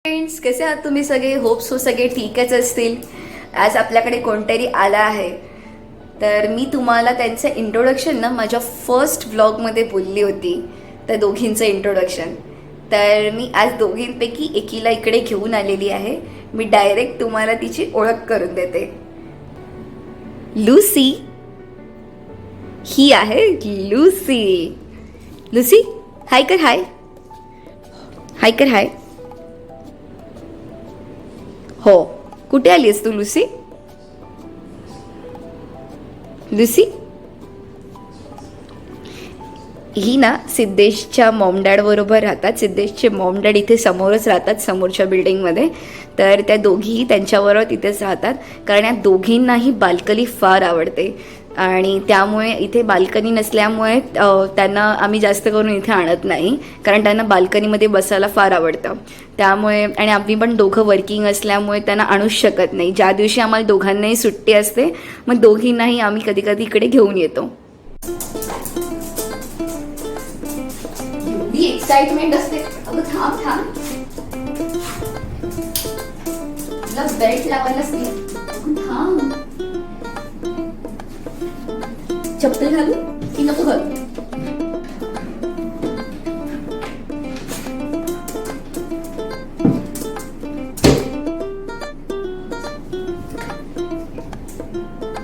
Friends, कसे आहात तुम्ही सगळे? होप्स हो सगळे ठीकच असतील. आज आपल्याकडे कोणतरी आला आहे, तर मी तुम्हाला त्यांचं इंट्रोडक्शन ना माझ्या फर्स्ट व्लॉगमध्ये बोलली होती, त्या दोघींचं इंट्रोडक्शन. तर मी आज दोघींपैकी एकीला इकडे घेऊन आलेली आहे. मी डायरेक्ट तुम्हाला तिची ओळख करून देते. लूसी, ही आहे लूसी. लूसी, हाय कर. हाय हाय कर. हाय. हो, कुठे आलीस तू लूसी? लूसी, ही ना सिद्धेशच्या मॉम डॅड बरोबर राहतात. सिद्धेशचे मॉम डॅड इथे समोरच राहतात, समोरच्या बिल्डिंगमध्ये. तर त्या दोघीही त्यांच्याबरोबर तिथेच राहतात, कारण या दोघींनाही बाल्कनी फार आवडते. आणि त्यामुळे इथे बाल्कनी नसल्यामुळे त्यांना आम्ही जास्त करून इथे आणत नाही, कारण त्यांना बाल्कनीमध्ये बसायला फार आवडतं. त्यामुळे आणि आम्ही पण दोघं वर्किंग असल्यामुळे त्यांना आणूच शकत नाही. ज्या दिवशी आम्हाला दोघांनाही सुट्टी असते, मग दोघींनाही आम्ही कधी कधी इकडे घेऊन येतो. एवढी एक्साइटमेंट असते. अगं थांब थांब, तुला बेल्ट लावायलाच नाही. थांब, चप्पल घालू की नको घालू?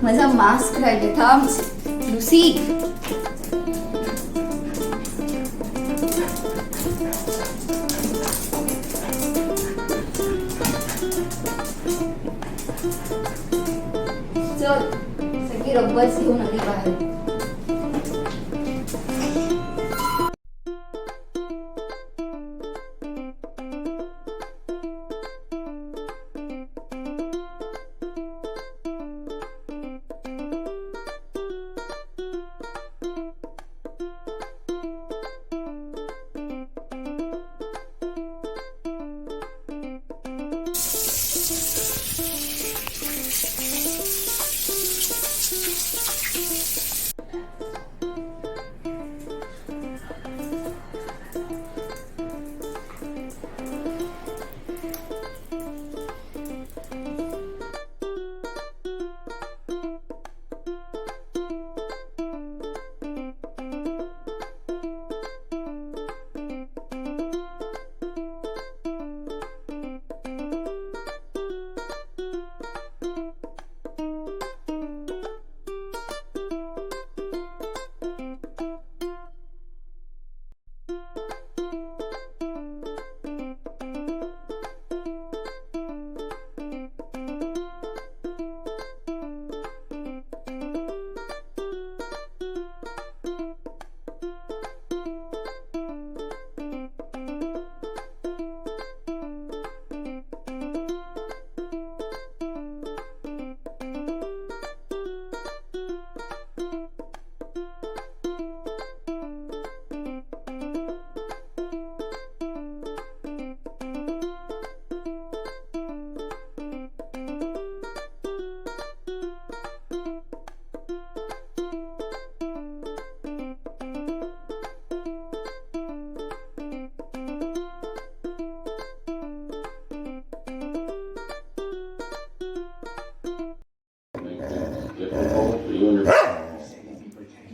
माझा मास्क राहिले. थांब लूसी. चल, सगळी रब्बर्स घेऊन आली बाहेर.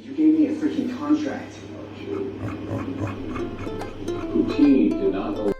You gave me a freaking contract. Routine did not know.